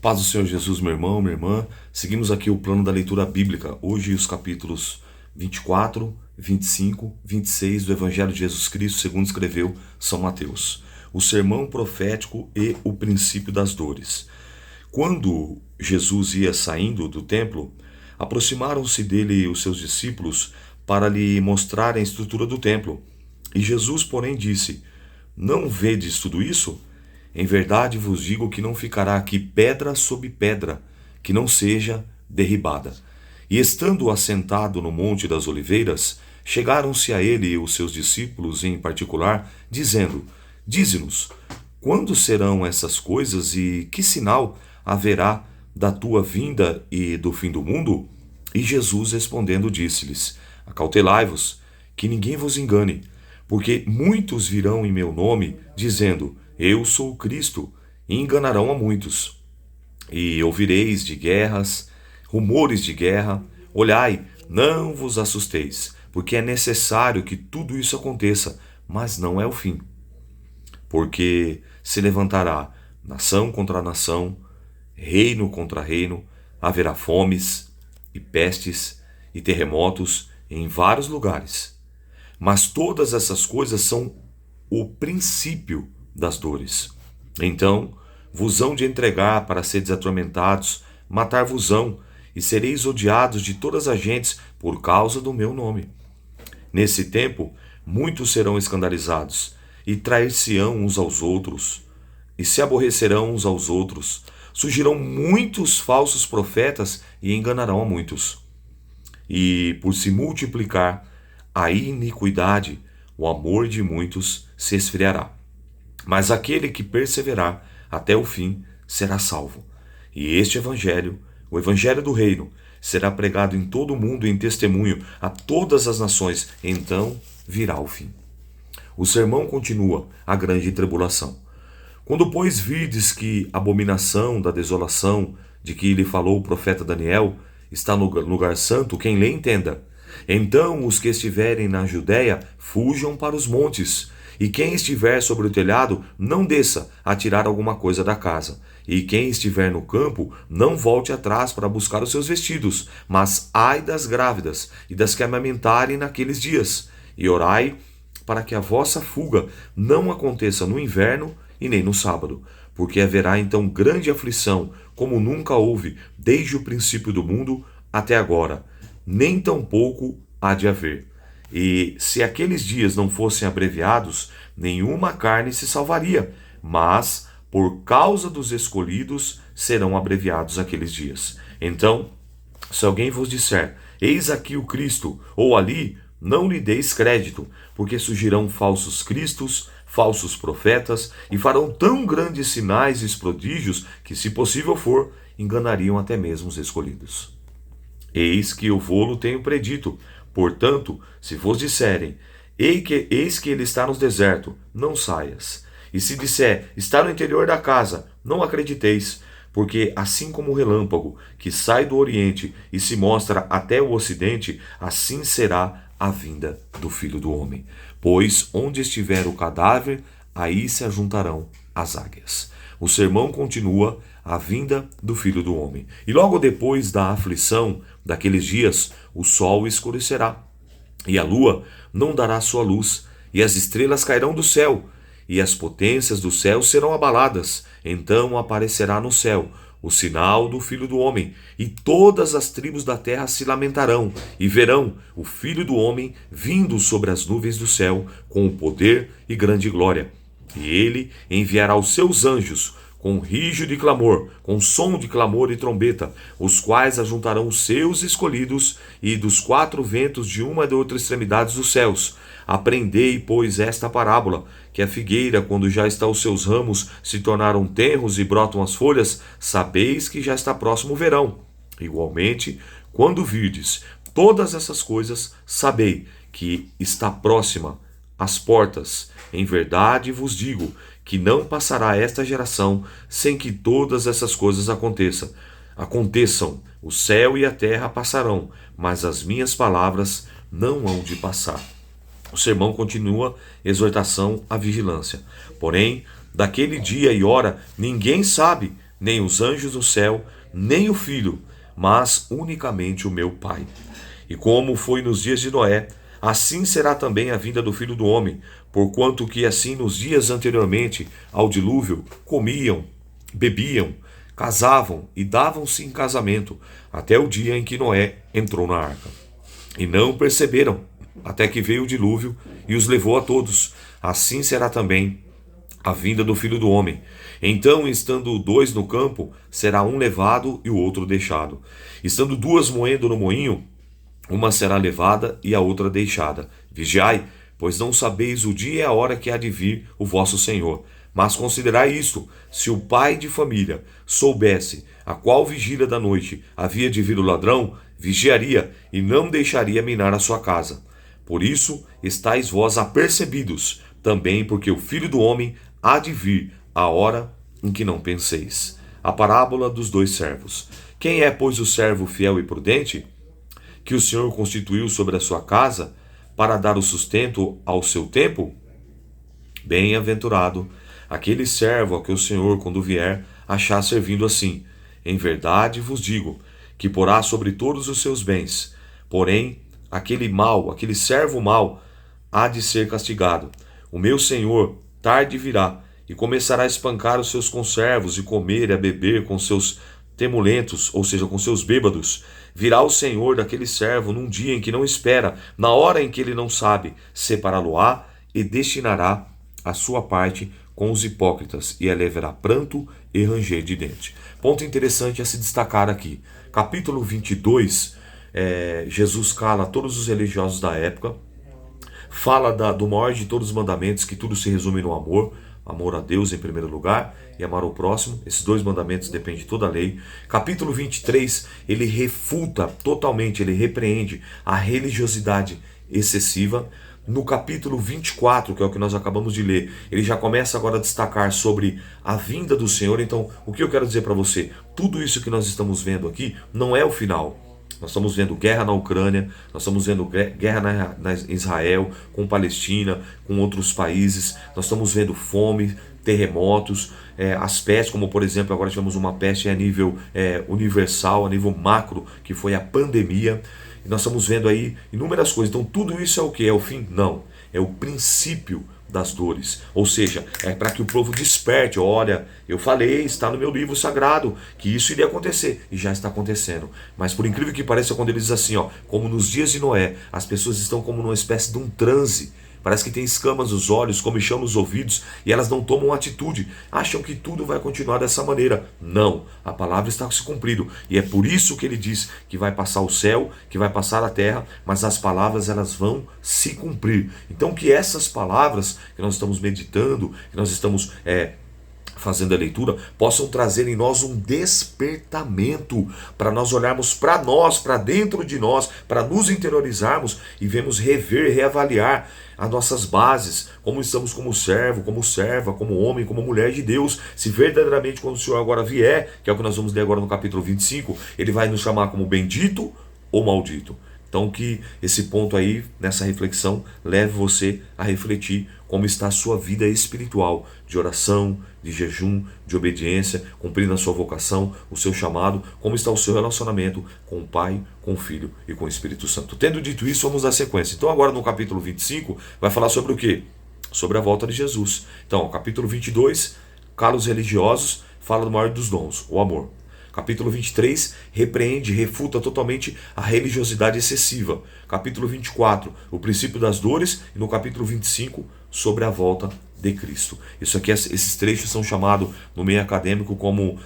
Paz do Senhor Jesus, meu irmão, minha irmã. Seguimos aqui o plano da leitura bíblica. Hoje os capítulos 24, 25, 26 do Evangelho de Jesus Cristo, segundo escreveu São Mateus. O sermão profético e o princípio das dores. Quando Jesus ia saindo do templo, aproximaram-se dele os seus discípulos para lhe mostrar a estrutura do templo. E Jesus, porém, disse: Não vedes tudo isso? Em verdade vos digo que não ficará aqui pedra sobre pedra, que não seja derribada. E estando assentado no Monte das Oliveiras, chegaram-se a ele os seus discípulos em particular, dizendo: Dize-nos, quando serão essas coisas e que sinal haverá da tua vinda e do fim do mundo? E Jesus respondendo disse-lhes: Acautelai-vos, que ninguém vos engane, porque muitos virão em meu nome, dizendo: Eu sou o Cristo, e enganarão a muitos. E ouvireis de guerras, rumores de guerra. Olhai, não vos assusteis, porque é necessário que tudo isso aconteça, mas não é o fim. Porque se levantará nação contra nação, reino contra reino, haverá fomes e pestes e terremotos em vários lugares. Mas todas essas coisas são o princípio das dores. Então vos hão de entregar para seres atormentados, matar-vos-ão, e sereis odiados de todas as gentes por causa do meu nome. Nesse tempo, muitos serão escandalizados, e trair-se-ão uns aos outros, e se aborrecerão uns aos outros. Surgirão muitos falsos profetas e enganarão a muitos. E por se multiplicar a iniquidade, o amor de muitos se esfriará. Mas aquele que perseverar até o fim será salvo. E este evangelho, o evangelho do reino, será pregado em todo o mundo em testemunho a todas as nações. Então virá o fim. O sermão continua: a grande tribulação. Quando, pois, virdes que a abominação da desolação de que lhe falou o profeta Daniel está no lugar santo, quem lê entenda. Então os que estiverem na Judéia fujam para os montes, e quem estiver sobre o telhado não desça a tirar alguma coisa da casa, e quem estiver no campo não volte atrás para buscar os seus vestidos, mas ai das grávidas e das que amamentarem naqueles dias, e orai para que a vossa fuga não aconteça no inverno e nem no sábado, porque haverá então grande aflição, como nunca houve desde o princípio do mundo até agora, nem tampouco há de haver. E se aqueles dias não fossem abreviados, nenhuma carne se salvaria, mas por causa dos escolhidos serão abreviados aqueles dias. Então, se alguém vos disser: Eis aqui o Cristo, ou ali, não lhe deis crédito, porque surgirão falsos cristos, falsos profetas, e farão tão grandes sinais e prodígios que, se possível for, enganariam até mesmo os escolhidos. Eis que eu vô-lo tenho predito. Portanto, se vos disserem: eis que ele está no deserto, não saias. E se disser: está no interior da casa, não acrediteis, porque assim como o relâmpago que sai do oriente e se mostra até o ocidente, assim será a vinda do Filho do Homem. Pois onde estiver o cadáver, aí se ajuntarão as águias. O sermão continua: a vinda do Filho do Homem. E logo depois da aflição daqueles dias, o sol escurecerá, e a lua não dará sua luz, e as estrelas cairão do céu, e as potências do céu serão abaladas. Então aparecerá no céu o sinal do Filho do Homem, e todas as tribos da terra se lamentarão, e verão o Filho do Homem vindo sobre as nuvens do céu, com o poder e grande glória. E ele enviará os seus anjos, com rijo de clamor, com som de clamor e trombeta, os quais ajuntarão os seus escolhidos, e dos quatro ventos de uma e de outra extremidades dos céus. Aprendei, pois, esta parábola, que a figueira, quando já está os seus ramos, se tornaram tenros e brotam as folhas, sabeis que já está próximo o verão. Igualmente, quando virdes todas essas coisas, sabei que está próxima às portas. Em verdade vos digo que não passará esta geração sem que todas essas coisas aconteçam. O céu e a terra passarão, mas as minhas palavras não hão de passar. O sermão continua: exortação à vigilância. Porém, daquele dia e hora ninguém sabe, nem os anjos do céu, nem o Filho, mas unicamente o meu Pai. E como foi nos dias de Noé, assim será também a vinda do Filho do Homem, porquanto que assim nos dias anteriormente ao dilúvio comiam, bebiam, casavam e davam-se em casamento, até o dia em que Noé entrou na arca. E não perceberam, até que veio o dilúvio e os levou a todos. Assim será também a vinda do Filho do Homem. Então, estando dois no campo, será um levado e o outro deixado. Estando duas moendo no moinho, uma será levada e a outra deixada. Vigiai, pois não sabeis o dia e a hora que há de vir o vosso Senhor. Mas considerai isto: se o pai de família soubesse a qual vigília da noite havia de vir o ladrão, vigiaria e não deixaria minar a sua casa. Por isso estáis vós apercebidos, também porque o Filho do Homem há de vir a hora em que não penseis. A parábola dos dois servos. Quem é, pois, o servo fiel e prudente, que o Senhor constituiu sobre a sua casa, para dar o sustento ao seu tempo? Bem-aventurado aquele servo a que o Senhor, quando vier, achar servindo assim. Em verdade vos digo, que porá sobre todos os seus bens. Porém, aquele servo mau, há de ser castigado. O meu Senhor tarde virá, e começará a espancar os seus conservos, e comer e a beber com seus temulentos, ou seja, com seus bêbados. Virá o Senhor daquele servo num dia em que não espera, na hora em que ele não sabe, separá-lo-á e destinará a sua parte com os hipócritas, e ele haverá pranto e ranger de dente. Ponto interessante a se destacar aqui. Capítulo 22, Jesus cala todos os religiosos da época, fala do maior de todos os mandamentos, que tudo se resume no amor. Amor a Deus em primeiro lugar e amar o próximo. Esses dois mandamentos dependem de toda a lei. Capítulo 23, ele refuta totalmente, ele repreende a religiosidade excessiva. No capítulo 24, que é o que nós acabamos de ler, ele já começa agora a destacar sobre a vinda do Senhor. Então, o que eu quero dizer para você? Tudo isso que nós estamos vendo aqui não é o final. Nós estamos vendo guerra na Ucrânia, nós estamos vendo guerra na Israel, com Palestina, com outros países, nós estamos vendo fome, terremotos, as pestes, como por exemplo, agora tivemos uma peste a nível universal, a nível macro, que foi a pandemia. E nós estamos vendo aí inúmeras coisas. Então tudo isso é o que? É o fim? Não. É o princípio das dores. Ou seja, é para que o povo desperte. Olha, eu falei, está no meu livro sagrado, que isso iria acontecer. E já está acontecendo. Mas por incrível que pareça, quando ele diz assim, como nos dias de Noé, as pessoas estão como numa espécie de um transe. Parece que tem escamas nos olhos, comichão nos ouvidos, e elas não tomam atitude. Acham que tudo vai continuar dessa maneira. Não, a palavra está se cumprindo. E é por isso que ele diz que vai passar o céu, que vai passar a terra, mas as palavras elas vão se cumprir. Então que essas palavras que nós estamos meditando, que nós estamos fazendo a leitura, possam trazer em nós um despertamento, para nós olharmos para nós, para dentro de nós, para nos interiorizarmos e vemos rever, reavaliar as nossas bases, como estamos como servo, como serva, como homem, como mulher de Deus, se verdadeiramente quando o Senhor agora vier, que é o que nós vamos ler agora no capítulo 25, ele vai nos chamar como bendito ou maldito. Então que esse ponto aí, nessa reflexão, leve você a refletir como está a sua vida espiritual, de oração, de jejum, de obediência, cumprindo a sua vocação, o seu chamado, como está o seu relacionamento com o Pai, com o Filho e com o Espírito Santo. Tendo dito isso, vamos à sequência. Então agora no capítulo 25, vai falar sobre o quê? Sobre a volta de Jesus. Então, capítulo 22, cala os religiosos, fala do maior dos dons, o amor. Capítulo 23, repreende, refuta totalmente a religiosidade excessiva. Capítulo 24, o princípio das dores. E no capítulo 25, sobre a volta de Cristo. Isso aqui, esses trechos são chamados no meio acadêmico como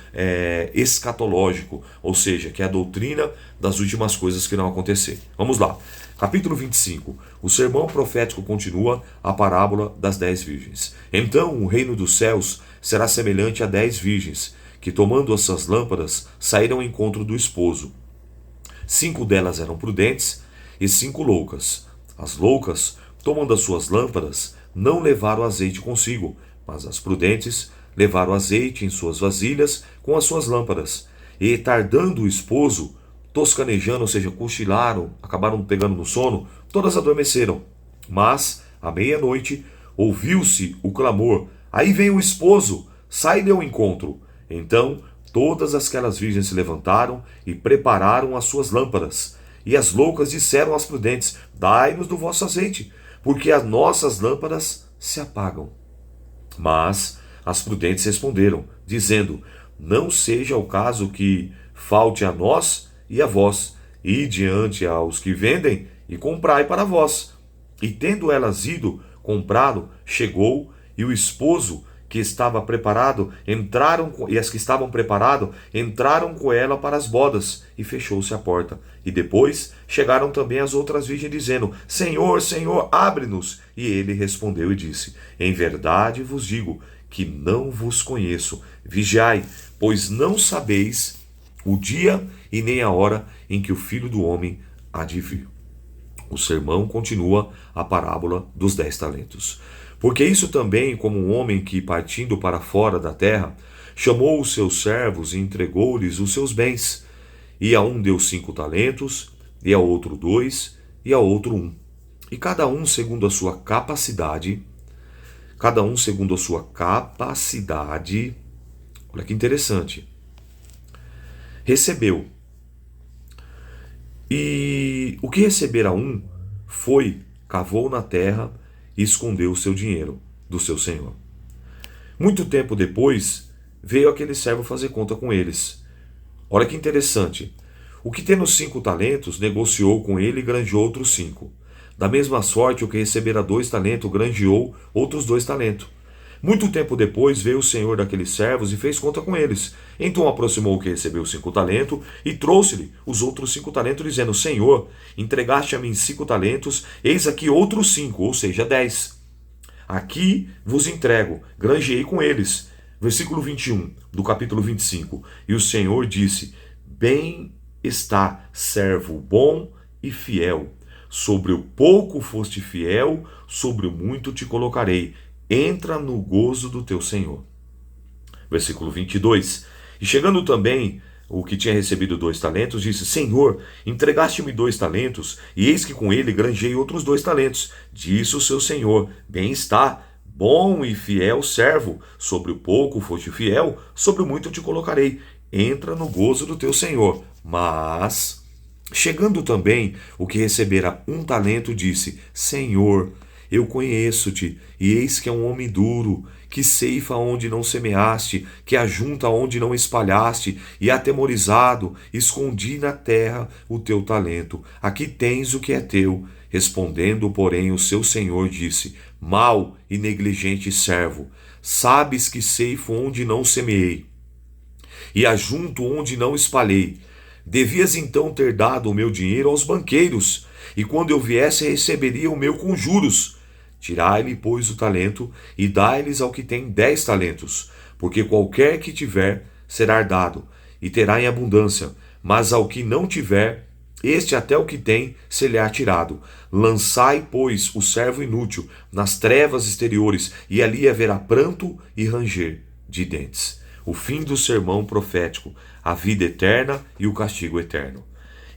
escatológico, ou seja, que é a doutrina das últimas coisas que irão acontecer. Vamos lá. Capítulo 25. O sermão profético continua a parábola das 10 virgens. Então o reino dos céus será semelhante a 10 virgens, que tomando as suas lâmpadas, saíram ao encontro do esposo. 5 delas eram prudentes e 5 loucas. As loucas, tomando as suas lâmpadas, não levaram azeite consigo, mas as prudentes levaram azeite em suas vasilhas com as suas lâmpadas. E tardando o esposo, toscanejando, ou seja, cochilaram, acabaram pegando no sono, todas adormeceram. Mas, à meia-noite, ouviu-se o clamor: aí vem o esposo, sai-lhe ao encontro. Então todas aquelas virgens se levantaram e prepararam as suas lâmpadas. E as loucas disseram às prudentes: dai-nos do vosso azeite, porque as nossas lâmpadas se apagam. Mas as prudentes responderam, dizendo: não seja o caso que falte a nós e a vós, e diante aos que vendem, e comprai para vós. E tendo elas ido comprá-lo, chegou, e o esposo que estava preparado, e as que estavam preparadas, entraram com ela para as bodas, e fechou-se a porta. E depois chegaram também as outras virgens, dizendo: Senhor, Senhor, abre-nos. E ele respondeu e disse: em verdade vos digo que não vos conheço. Vigiai, pois não sabeis o dia e nem a hora em que o Filho do Homem há de vir. O sermão continua a parábola dos 10 talentos. Porque isso também, como um homem que, partindo para fora da terra, chamou os seus servos e entregou-lhes os seus bens. E a um deu 5 talentos, e a outro 2, e a outro 1. E cada um segundo a sua capacidade, olha que interessante, recebeu. E o que recebera um foi, cavou na terra e escondeu o seu dinheiro do seu senhor. Muito tempo depois, veio aquele servo fazer conta com eles. Olha que interessante. O que tendo 5 talentos, negociou com ele e granjeou outros 5. Da mesma sorte, o que recebera 2 talentos, granjeou outros 2 talentos. Muito tempo depois, veio o senhor daqueles servos e fez conta com eles. Então aproximou o que recebeu 5 talentos e trouxe-lhe os outros 5 talentos, dizendo: Senhor, entregaste a mim 5 talentos, eis aqui outros 5, ou seja, 10. Aqui vos entrego, granjeei com eles. Versículo 21 do capítulo 25. E o Senhor disse: bem está, servo bom e fiel. Sobre o pouco foste fiel, sobre o muito te colocarei. Entra no gozo do teu Senhor. Versículo 22. E chegando também o que tinha recebido 2 talentos, disse: Senhor, entregaste-me 2 talentos, e eis que com ele granjei outros 2 talentos. Disse o seu senhor: bem está, bom e fiel servo. Sobre o pouco foste fiel, sobre o muito te colocarei. Entra no gozo do teu Senhor. Mas, chegando também o que recebera 1 talento, disse: Senhor, eu conheço-te, e eis que é um homem duro, que ceifa onde não semeaste, que ajunta onde não espalhaste, e atemorizado, escondi na terra o teu talento. Aqui tens o que é teu. Respondendo, porém, o seu senhor disse: mau e negligente servo, sabes que ceifo onde não semeei, e ajunto onde não espalhei. Devias então ter dado o meu dinheiro aos banqueiros, e quando eu viesse receberia o meu com juros. Tirai-lhe, pois, o talento, e dai-lhes ao que tem 10 talentos, porque qualquer que tiver será dado, e terá em abundância, mas ao que não tiver, este até o que tem se lhe há tirado. Lançai, pois, o servo inútil nas trevas exteriores, e ali haverá pranto e ranger de dentes. O fim do sermão profético, a vida eterna e o castigo eterno.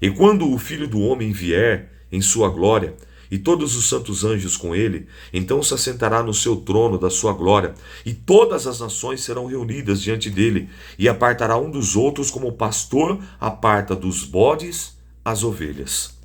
E quando o Filho do Homem vier em sua glória, e todos os santos anjos com ele, então se assentará no seu trono da sua glória, e todas as nações serão reunidas diante dele, e apartará um dos outros, como o pastor aparta dos bodes as ovelhas.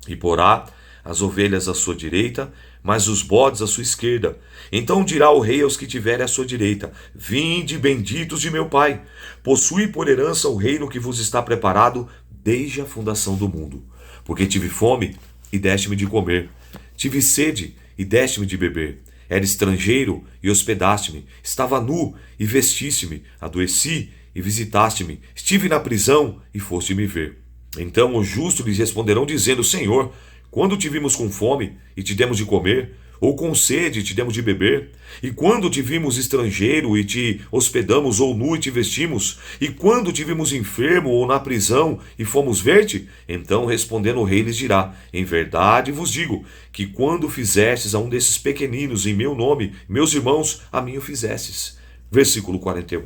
E porá as ovelhas à sua direita, mas os bodes à sua esquerda. Então dirá o rei aos que tiverem à sua direita: vinde, benditos de meu Pai, possui por herança o reino que vos está preparado desde a fundação do mundo. Porque tive fome, e deste-me de comer. Tive sede, e deste-me de beber. Era estrangeiro, e hospedaste-me. Estava nu, e vestiste-me. Adoeci, e visitaste-me. Estive na prisão, e foste me ver. Então os justos lhes responderão, dizendo: Senhor, quando te vimos com fome, e te demos de comer? Ou com sede, e te demos de beber? E quando te vimos estrangeiro, e te hospedamos? Ou nu, e te vestimos? E quando te vimos enfermo, ou na prisão, e fomos ver-te? Então respondendo o rei lhes dirá: em verdade vos digo, que quando fizestes a um desses pequeninos em meu nome, meus irmãos, a mim o fizestes. Versículo 41.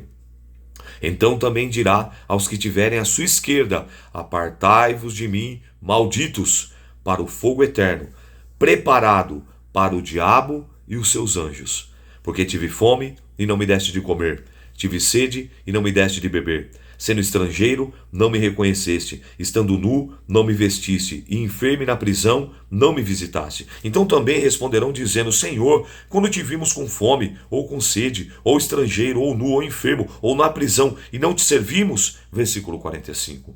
Então também dirá aos que tiverem à sua esquerda: apartai-vos de mim, malditos, para o fogo eterno, preparado para o diabo e os seus anjos. Porque tive fome, e não me deste de comer. Tive sede e não me deste de beber. Sendo estrangeiro, não me reconheceste. Estando nu, não me vestiste. E enfermo e na prisão, não me visitaste. Então também responderão dizendo, Senhor, quando te vimos com fome, ou com sede, ou estrangeiro, ou nu, ou enfermo, ou na prisão, e não te servimos? Versículo 45.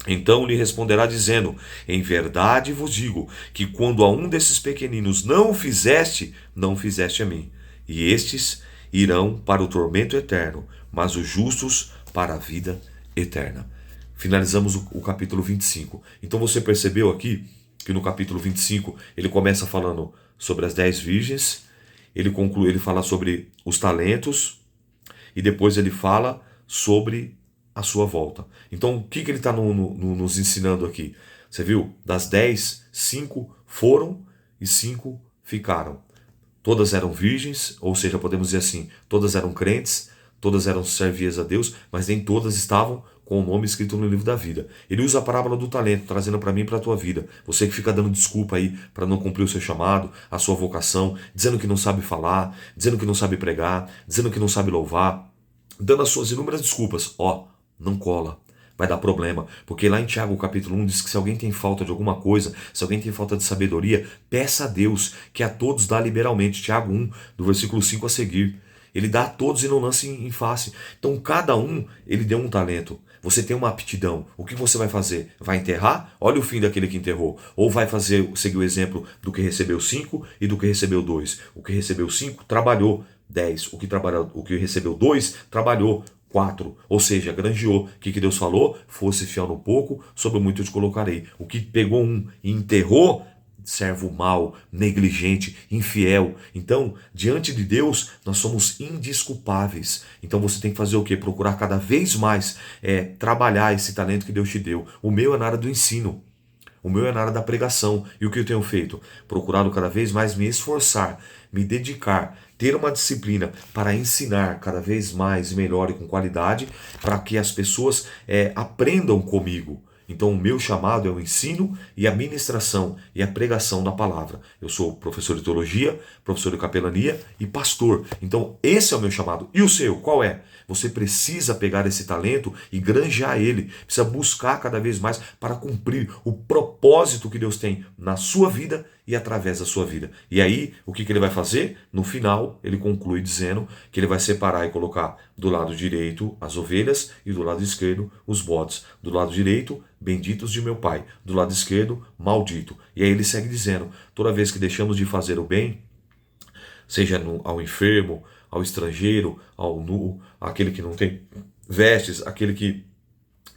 Então lhe responderá dizendo, em verdade vos digo, que quando a um desses pequeninos não o fizeste, não o fizeste a mim. E estes irão para o tormento eterno, mas os justos para a vida eterna. Finalizamos o capítulo 25. Então você percebeu aqui que no capítulo 25 ele começa falando sobre as 10 virgens, ele conclui, ele fala sobre os talentos e depois ele fala sobre a sua volta. Então o que ele está nos ensinando aqui? Você viu? Das 10, 5 foram e 5 ficaram. Todas eram virgens, ou seja, podemos dizer assim, todas eram crentes, todas eram servias a Deus, mas nem todas estavam com o nome escrito no livro da vida. Ele usa a parábola do talento, trazendo para mim e para a tua vida. Você que fica dando desculpa aí para não cumprir o seu chamado, a sua vocação, dizendo que não sabe falar, dizendo que não sabe pregar, dizendo que não sabe louvar, dando as suas inúmeras desculpas. Não cola. Vai dar problema, porque lá em Tiago capítulo 1 diz que se alguém tem falta de alguma coisa, se alguém tem falta de sabedoria, peça a Deus, que a todos dá liberalmente. Tiago 1, do versículo 5 a seguir. Ele dá a todos e não lança em face. Então cada um, ele deu um talento. Você tem uma aptidão. O que você vai fazer? Vai enterrar? Olha o fim daquele que enterrou. Ou vai seguir o exemplo do que recebeu 5 e do que recebeu 2. O que recebeu 5 trabalhou 10. O que recebeu 2 trabalhou 4, ou seja, granjeou. O que Deus falou? Fosse fiel no pouco, sobre o muito eu te colocarei. O que pegou 1 e enterrou, servo mau, negligente, infiel. Então, diante de Deus, nós somos indesculpáveis. Então você tem que fazer o quê? Procurar cada vez mais trabalhar esse talento que Deus te deu. O meu é na área do ensino. O meu é na área da pregação. E o que eu tenho feito? Procurado cada vez mais me esforçar, me dedicar, ter uma disciplina para ensinar cada vez mais, melhor e com qualidade, para que as pessoas aprendam comigo. Então o meu chamado é o ensino e a ministração e a pregação da palavra. Eu sou professor de teologia, professor de capelania e pastor. Então esse é o meu chamado. E o seu, qual é? Você precisa pegar esse talento e granjear ele. Precisa buscar cada vez mais para cumprir o propósito que Deus tem na sua vida e através da sua vida. E aí, o que ele vai fazer? No final, ele conclui dizendo que ele vai separar e colocar do lado direito as ovelhas e do lado esquerdo os bodes. Do lado direito, benditos de meu Pai. Do lado esquerdo, maldito. E aí ele segue dizendo, toda vez que deixamos de fazer o bem, seja ao enfermo, ao estrangeiro, ao nu, aquele que não tem vestes, aquele que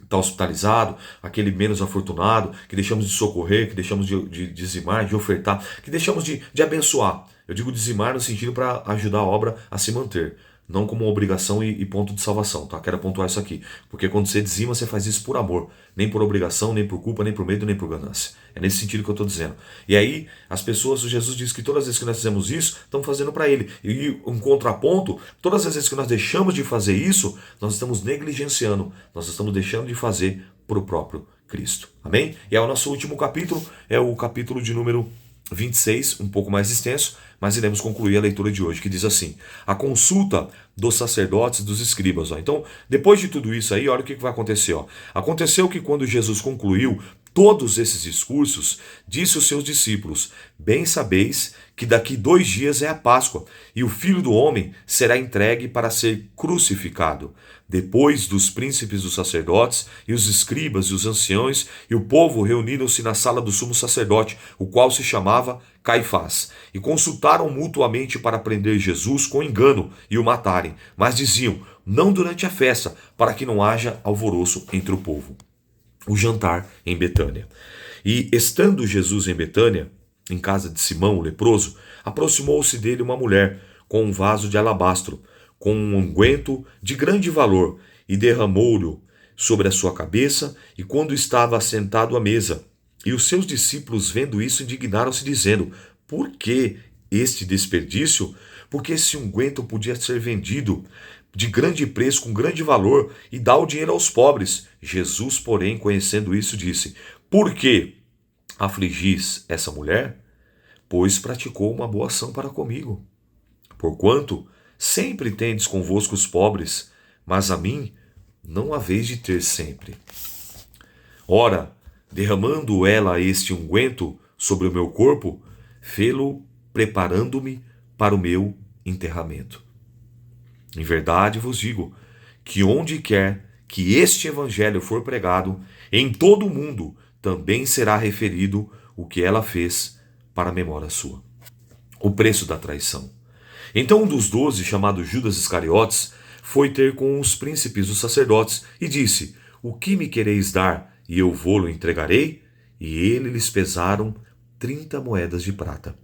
está hospitalizado, aquele menos afortunado, que deixamos de socorrer, que deixamos de dizimar, de ofertar, que deixamos de abençoar. Eu digo dizimar no sentido para ajudar a obra a se manter, não como obrigação e ponto de salvação, tá? Quero pontuar isso aqui, porque quando você dizima, você faz isso por amor, nem por obrigação, nem por culpa, nem por medo, nem por ganância. É nesse sentido que eu estou dizendo. E aí, as pessoas, Jesus diz que todas as vezes que nós fizemos isso, estamos fazendo para Ele. E um contraponto, todas as vezes que nós deixamos de fazer isso, nós estamos negligenciando, nós estamos deixando de fazer para o próprio Cristo. Amém? E é o nosso último capítulo, é o capítulo de número 26, um pouco mais extenso, mas iremos concluir a leitura de hoje, que diz assim, a consulta dos sacerdotes e dos escribas. Então, depois de tudo isso aí, olha o que vai acontecer. Aconteceu que quando Jesus concluiu todos esses discursos, disse aos seus discípulos, bem sabeis que daqui 2 dias é a Páscoa, e o Filho do Homem será entregue para ser crucificado. Depois dos príncipes dos sacerdotes, e os escribas e os anciões, e o povo reuniram-se na sala do sumo sacerdote, o qual se chamava Caifás, e consultaram mutuamente para prender Jesus com engano e o matarem, mas diziam, não durante a festa, para que não haja alvoroço entre o povo. O jantar em Betânia. E estando Jesus em Betânia, em casa de Simão, o leproso, aproximou-se dele uma mulher com um vaso de alabastro, com um unguento de grande valor, e derramou-lhe sobre a sua cabeça, e quando estava assentado à mesa. E os seus discípulos, vendo isso, indignaram-se, dizendo, por que este desperdício? Porque esse unguento podia ser vendido de grande preço, com grande valor, e dar o dinheiro aos pobres. Jesus, porém, conhecendo isso, disse, por que afligis essa mulher? Pois praticou uma boa ação para comigo. Porquanto sempre tendes convosco os pobres, mas a mim não haveis de ter sempre. Ora, derramando ela este unguento sobre o meu corpo, fê-lo preparando-me para o meu enterramento. Em verdade vos digo que onde quer que este evangelho for pregado, em todo o mundo também será referido o que ela fez para a memória sua. O preço da traição. Então um dos 12, chamado Judas Iscariotes, foi ter com os príncipes dos sacerdotes e disse: O que me quereis dar, e eu vô-lo entregarei? E ele lhes pesaram 30 moedas de prata.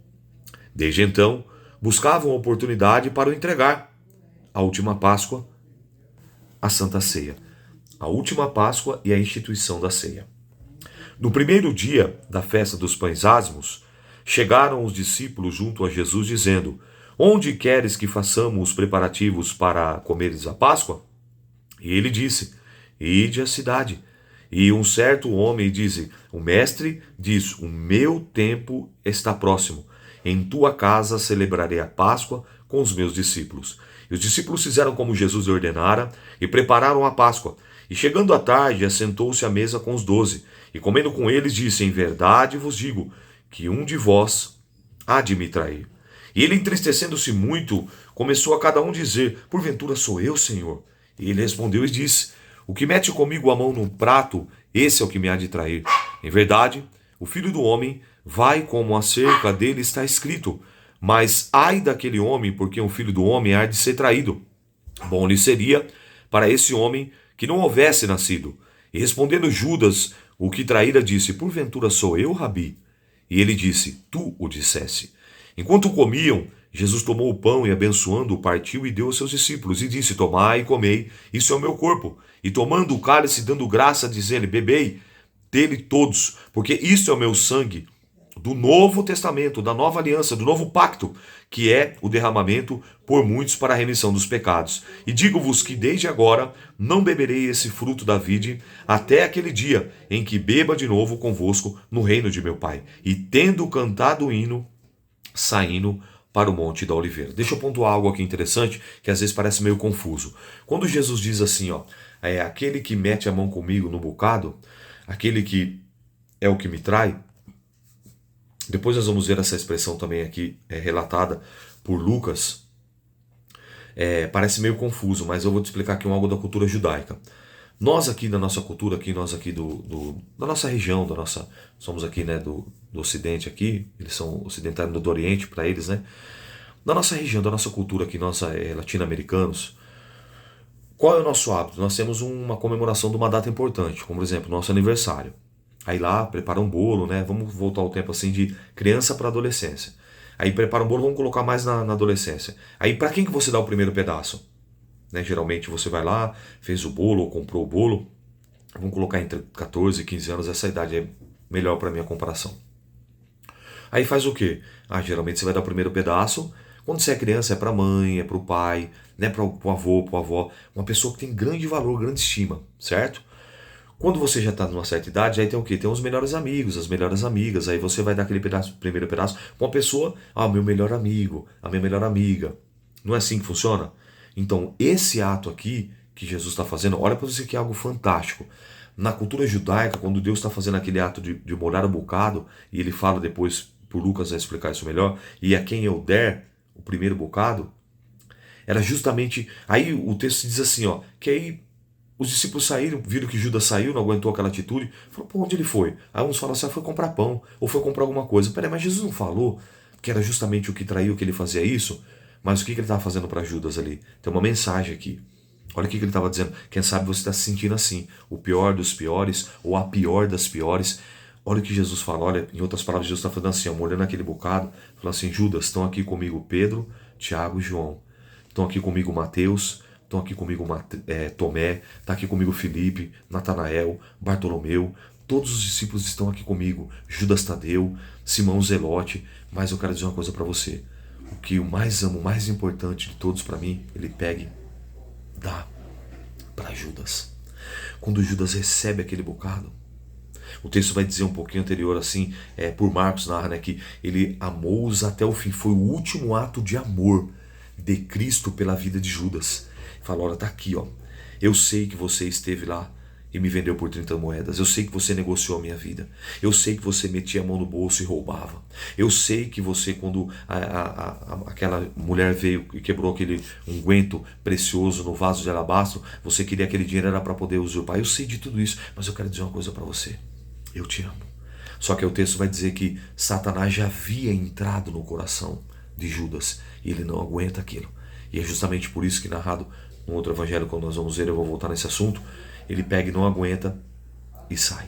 Desde então, buscavam oportunidade para o entregar. A última Páscoa, a Santa Ceia. A última Páscoa e a instituição da ceia. No primeiro dia da festa dos pães asmos, chegaram os discípulos junto a Jesus, dizendo: Onde queres que façamos os preparativos para comeres a Páscoa? E ele disse: Ide à cidade. E um certo homem disse: O mestre diz: O meu tempo está próximo. Em tua casa celebrarei a Páscoa com os meus discípulos. E os discípulos fizeram como Jesus lhe ordenara e prepararam a Páscoa. E chegando à tarde, assentou-se à mesa com os 12. E comendo com eles, disse: Em verdade vos digo que um de vós há de me trair. E ele, entristecendo-se muito, começou a cada um dizer: Porventura sou eu, Senhor? E ele respondeu e disse: O que mete comigo a mão no prato, esse é o que me há de trair. Em verdade, o Filho do Homem vai como acerca dele está escrito. Mas ai daquele homem, porque o Filho do Homem há de ser traído. Bom lhe seria para esse homem que não houvesse nascido. E respondendo Judas, o que traíra, disse: Porventura sou eu, Rabi? E ele disse: Tu o disseste. Enquanto comiam, Jesus tomou o pão e, abençoando-o, partiu e deu aos seus discípulos, e disse: Tomai e comei, isso é o meu corpo. E tomando o cálice, dando graça, dizendo: Bebei dele todos, porque isto é o meu sangue, do Novo Testamento, da nova aliança, do novo pacto, que é o derramamento por muitos para a remissão dos pecados. E digo-vos que desde agora não beberei esse fruto da vide, até aquele dia em que beba de novo convosco no reino de meu Pai. E tendo cantado o hino, saindo para o Monte da Oliveira. Deixa eu pontuar algo aqui interessante, que às vezes parece meio confuso. Quando Jesus diz assim, aquele que mete a mão comigo no bocado, aquele que é o que me trai, depois nós vamos ver essa expressão também aqui relatada por Lucas. Parece meio confuso, mas eu vou te explicar aqui algo da cultura judaica. Nós aqui da nossa cultura, nós aqui da nossa região, somos aqui do Ocidente aqui, eles são ocidentários do Oriente para eles, né? Da nossa região, da nossa cultura aqui, nós latino-americanos, qual é o nosso hábito? Nós temos uma comemoração de uma data importante, como por exemplo, nosso aniversário. Aí lá, prepara um bolo, né? Vamos voltar ao tempo assim de criança para adolescência. Aí prepara um bolo, vamos colocar mais na adolescência. Aí para quem que você dá o primeiro pedaço? Né? Geralmente você vai lá, fez o bolo ou comprou o bolo. Vamos colocar entre 14 e 15 anos, essa idade é melhor para minha comparação. Aí faz o quê? Geralmente você vai dar o primeiro pedaço. Quando você é criança é para a mãe, é para o pai, né? Para o avô, para a avó. Uma pessoa que tem grande valor, grande estima, certo? Quando você já está numa certa idade, aí tem o quê? Tem os melhores amigos, as melhores amigas. Aí você vai dar aquele primeiro pedaço com uma pessoa, meu melhor amigo, a minha melhor amiga. Não é assim que funciona? Então, esse ato aqui que Jesus está fazendo, olha para você que é algo fantástico. Na cultura judaica, quando Deus está fazendo aquele ato de molhar o bocado, e ele fala depois, por Lucas vai explicar isso melhor, e a quem eu der o primeiro bocado, era justamente... Aí o texto diz assim, que aí os discípulos saíram, viram que Judas saiu, não aguentou aquela atitude, falou, onde ele foi? Aí uns falam assim, foi comprar pão, ou foi comprar alguma coisa. Peraí, mas Jesus não falou que era justamente o que traiu, que ele fazia isso? Mas o que ele estava fazendo para Judas ali? Tem uma mensagem aqui. Olha o que ele estava dizendo. Quem sabe você está se sentindo assim, o pior dos piores, ou a pior das piores. Olha o que Jesus fala, olha, em outras palavras, Jesus está falando assim, molhando aquele bocado, falando assim, Judas, estão aqui comigo Pedro, Tiago e João. Estão aqui comigo Mateus, estão aqui comigo Tomé, está aqui comigo Felipe, Natanael, Bartolomeu, todos os discípulos estão aqui comigo, Judas Tadeu, Simão Zelote, mas eu quero dizer uma coisa para você, o que eu mais amo, o mais importante de todos para mim, ele pega, dá para Judas. Quando Judas recebe aquele bocado, o texto vai dizer um pouquinho anterior assim, por Marcos narra, né, que ele amou-os até o fim, foi o último ato de amor de Cristo pela vida de Judas. Fala, olha, tá aqui, Eu sei que você esteve lá e me vendeu por 30 moedas. Eu sei que você negociou a minha vida. Eu sei que você metia a mão no bolso e roubava. Eu sei que você, quando aquela mulher veio e quebrou aquele unguento precioso no vaso de alabastro, você queria aquele dinheiro era para poder usurpar. Eu sei de tudo isso, mas eu quero dizer uma coisa para você. Eu te amo. Só que o texto vai dizer que Satanás já havia entrado no coração de Judas e ele não aguenta aquilo. E é justamente por isso que, narrado no outro evangelho, quando nós vamos ver, eu vou voltar nesse assunto, ele pega e não aguenta e sai.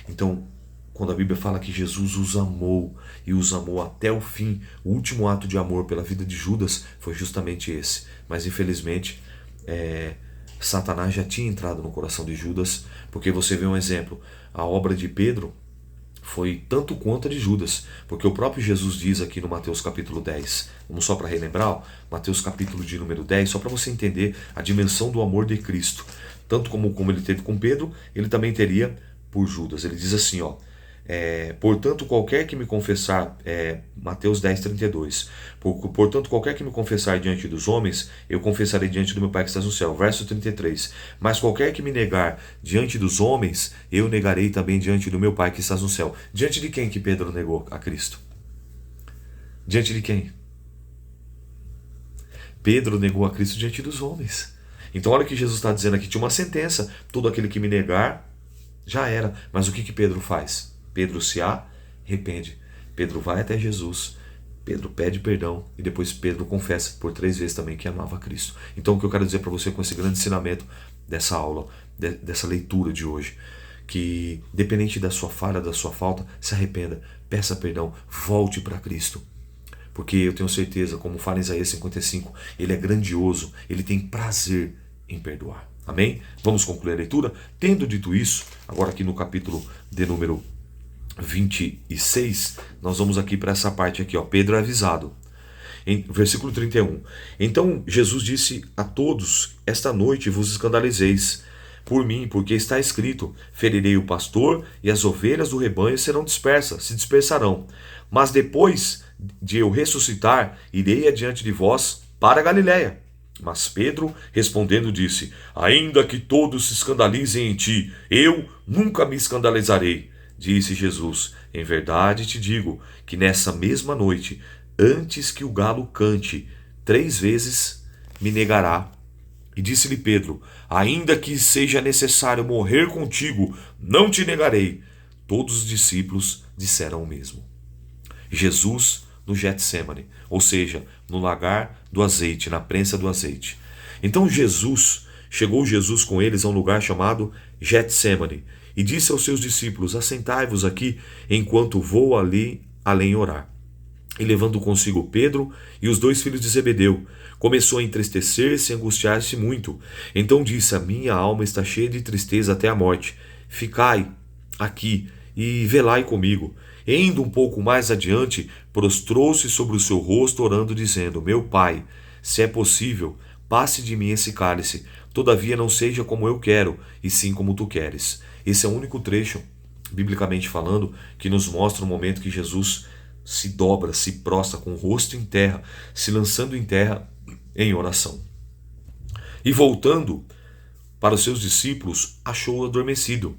Então, quando a Bíblia fala que Jesus os amou e os amou até o fim, o último ato de amor pela vida de Judas foi justamente esse. Mas infelizmente, Satanás já tinha entrado no coração de Judas, porque você vê um exemplo, a obra de Pedro foi tanto quanto a de Judas, porque o próprio Jesus diz aqui no Mateus capítulo 10, vamos só para relembrar, Mateus capítulo de número 10, só para você entender a dimensão do amor de Cristo. Tanto como ele teve com Pedro, ele também teria por Judas. Ele diz assim, portanto, qualquer que me confessar, Mateus 10, 32, portanto, qualquer que me confessar diante dos homens, eu confessarei diante do meu Pai que está no céu. Verso 33, mas qualquer que me negar diante dos homens, eu negarei também diante do meu Pai que está no céu. Diante de quem que Pedro negou a Cristo? Diante de quem? Pedro negou a Cristo diante dos homens. Então olha o que Jesus está dizendo aqui, tinha uma sentença, todo aquele que me negar, já era. Mas o que Pedro faz? Pedro se arrepende. Pedro vai até Jesus, Pedro pede perdão e depois Pedro confessa por 3 vezes também que amava Cristo. Então o que eu quero dizer para você com esse grande ensinamento dessa aula, dessa leitura de hoje, que independente da sua falha, da sua falta, se arrependa, peça perdão, volte para Cristo. Porque eu tenho certeza, como fala em Isaías 55, ele é grandioso, ele tem prazer em perdoar. Amém? Vamos concluir a leitura? Tendo dito isso, agora aqui no capítulo de número 26, nós vamos aqui para essa parte aqui, Pedro é avisado. Em versículo 31. Então Jesus disse a todos, esta noite vos escandalizeis por mim, porque está escrito, ferirei o pastor e as ovelhas do rebanho serão dispersas, se dispersarão. Mas depois de eu ressuscitar, irei adiante de vós para a Galiléia. Mas Pedro, respondendo, disse, ainda que todos se escandalizem em ti, eu nunca me escandalizarei. Disse Jesus, em verdade te digo, que nessa mesma noite, antes que o galo cante, 3 vezes me negará. E disse-lhe Pedro, ainda que seja necessário morrer contigo, não te negarei. Todos os discípulos disseram o mesmo. Jesus no Getsêmani, ou seja, no lagar do azeite, na prensa do azeite. Então chegou Jesus com eles a um lugar chamado Getsêmani, e disse aos seus discípulos, assentai-vos aqui, enquanto vou ali além orar. E levando consigo Pedro e os 2 filhos de Zebedeu, começou a entristecer-se e angustiar-se muito. Então disse, a minha alma está cheia de tristeza até a morte. Ficai aqui e velai comigo. E indo um pouco mais adiante, prostrou-se sobre o seu rosto, orando, dizendo, meu Pai, se é possível, passe de mim esse cálice, todavia não seja como eu quero, e sim como tu queres. Esse é o único trecho, biblicamente falando, que nos mostra o momento que Jesus se dobra, se prostra com o rosto em terra, se lançando em terra em oração. E voltando para os seus discípulos, achou-o adormecido.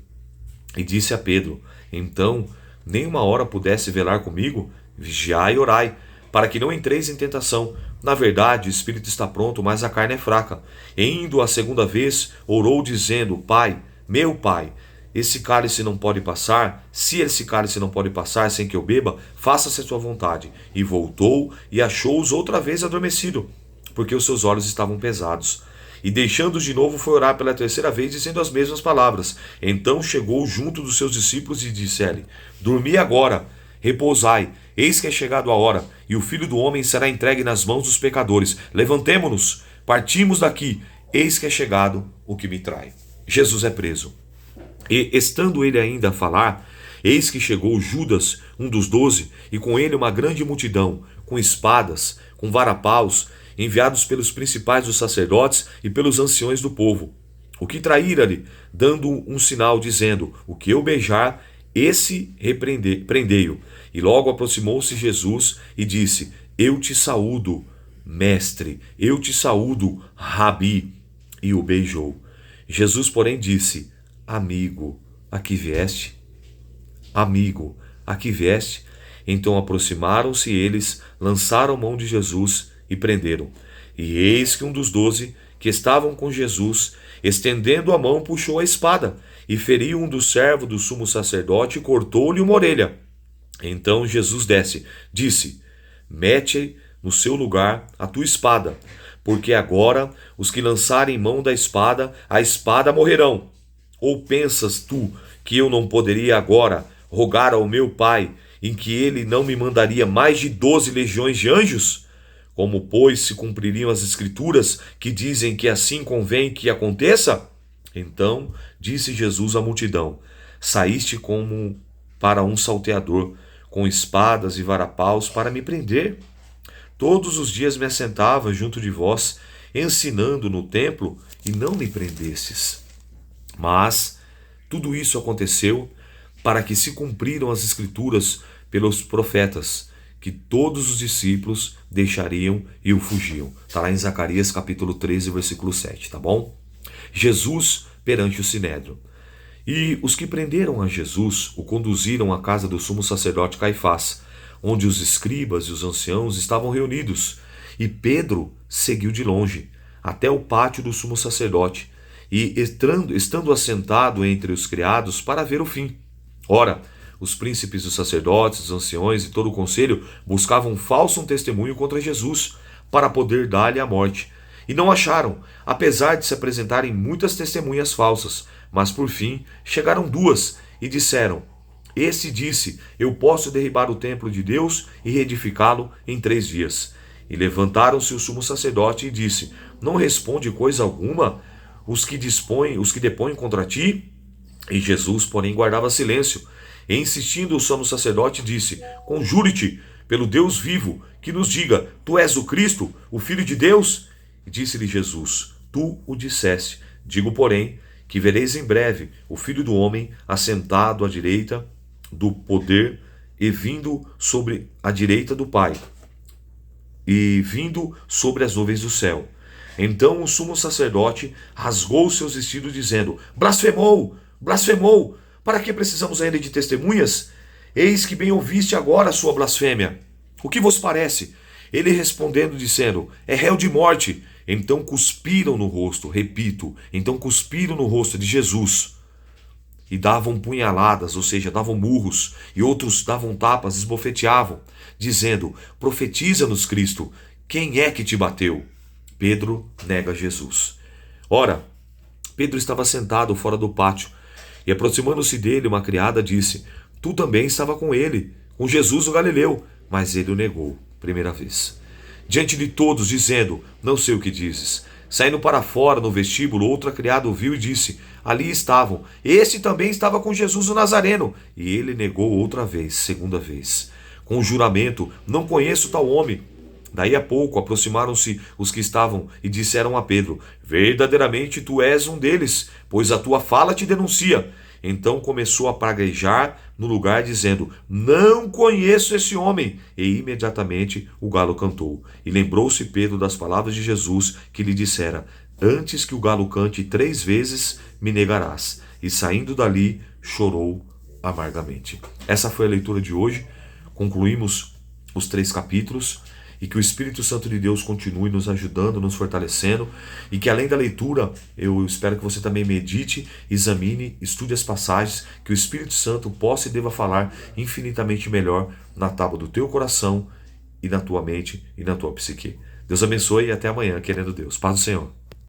E disse a Pedro, então, nem uma hora pudesse velar comigo? Vigiai e orai, para que não entreis em tentação. Na verdade, o espírito está pronto, mas a carne é fraca. E indo a 2ª vez, orou dizendo, Pai, meu Pai, esse cálice não pode passar, se esse cálice não pode passar sem que eu beba, faça-se a tua vontade. E voltou e achou-os outra vez adormecido, porque os seus olhos estavam pesados. E deixando-os de novo, foi orar pela 3ª vez, dizendo as mesmas palavras. Então chegou junto dos seus discípulos e disse-lhe, dormi agora, repousai, eis que é chegado a hora, e o Filho do Homem será entregue nas mãos dos pecadores. Levantemo-nos, partimos daqui, eis que é chegado o que me trai. Jesus é preso. E, estando ele ainda a falar, eis que chegou Judas, um dos 12, e com ele uma grande multidão, com espadas, com varapaus, enviados pelos principais dos sacerdotes e pelos anciões do povo. O que traíra-lhe, dando um sinal, dizendo, o que eu beijar, esse prendei-o. E logo aproximou-se Jesus e disse, eu te saúdo, mestre, eu te saúdo, rabi, e o beijou. Jesus, porém, disse: Amigo, aqui vieste? Amigo, aqui vieste? Então aproximaram-se eles, lançaram mão de Jesus e prenderam. E eis que um dos 12, que estavam com Jesus, estendendo a mão, puxou a espada e feriu um dos servos do sumo sacerdote e cortou-lhe uma orelha. Então Jesus disse: Mete no seu lugar a tua espada, porque agora os que lançarem mão da espada, a espada morrerão. Ou pensas tu que eu não poderia agora rogar ao meu Pai, em que ele não me mandaria mais de 12 legiões de anjos? Como, pois, se cumpririam as Escrituras que dizem que assim convém que aconteça? Então disse Jesus à multidão: Saíste como para um salteador, com espadas e varapaus para me prender. Todos os dias me assentava junto de vós, ensinando no templo, e não me prendestes. Mas tudo isso aconteceu para que se cumpriram as Escrituras pelos profetas, que todos os discípulos deixariam e o fugiam. Está lá em Zacarias capítulo 13, versículo 7, tá bom? Jesus perante o Sinédrio. E os que prenderam a Jesus o conduziram à casa do sumo sacerdote Caifás, onde os escribas e os anciãos estavam reunidos. E Pedro seguiu de longe, até o pátio do sumo sacerdote, e estando assentado entre os criados para ver o fim. Ora, os príncipes dos sacerdotes, os anciões e todo o conselho buscavam falso testemunho contra Jesus, para poder dar-lhe a morte. E não acharam, apesar de se apresentarem muitas testemunhas falsas. Mas por fim chegaram 2 e disseram: Esse disse: Eu posso derribar o templo de Deus e reedificá-lo em 3 dias. E levantaram-se o sumo sacerdote e disse: Não responde coisa alguma os que depõem contra ti? E Jesus, porém, guardava silêncio. E insistindo o sumo sacerdote disse: Conjure-te pelo Deus vivo, que nos diga: Tu és o Cristo, o Filho de Deus? E disse-lhe Jesus: Tu o disseste. Digo, porém, que vereis em breve o Filho do Homem assentado à direita do poder e vindo sobre a direita do Pai, e vindo sobre as nuvens do céu. Então o sumo sacerdote rasgou seus vestidos, dizendo: Blasfemou! Blasfemou! Para que precisamos ainda de testemunhas? Eis que bem ouviste agora a sua blasfêmia. O que vos parece? Ele respondendo, dizendo: É réu de morte. Então cuspiram no rosto, repito, então cuspiram no rosto de Jesus. E davam punhaladas, ou seja, davam murros, e outros davam tapas, esbofeteavam, dizendo: Profetiza-nos, Cristo, quem é que te bateu? Pedro nega Jesus. Ora, Pedro estava sentado fora do pátio, e aproximando-se dele, uma criada disse: Tu também estava com ele, com Jesus o Galileu. Mas ele o negou, primeira vez. Diante de todos, dizendo: Não sei o que dizes. Saindo para fora no vestíbulo, outra criada o viu e disse: Ali estavam. Este também estava com Jesus o Nazareno. E ele negou outra vez, segunda vez, com o juramento: Não conheço tal homem. Daí a pouco aproximaram-se os que estavam e disseram a Pedro: Verdadeiramente tu és um deles, pois a tua fala te denuncia. Então começou a praguejar no lugar, dizendo: Não conheço esse homem. E imediatamente o galo cantou. E lembrou-se Pedro das palavras de Jesus, que lhe dissera: Antes que o galo cante 3 vezes, me negarás. E saindo dali, chorou amargamente. Essa foi a leitura de hoje. Concluímos os 3 capítulos. E que o Espírito Santo de Deus continue nos ajudando, nos fortalecendo. E que além da leitura, eu espero que você também medite, examine, estude as passagens, que o Espírito Santo possa e deva falar infinitamente melhor na tábua do teu coração e na tua mente e na tua psique. Deus abençoe e até amanhã, querendo Deus. Paz do Senhor.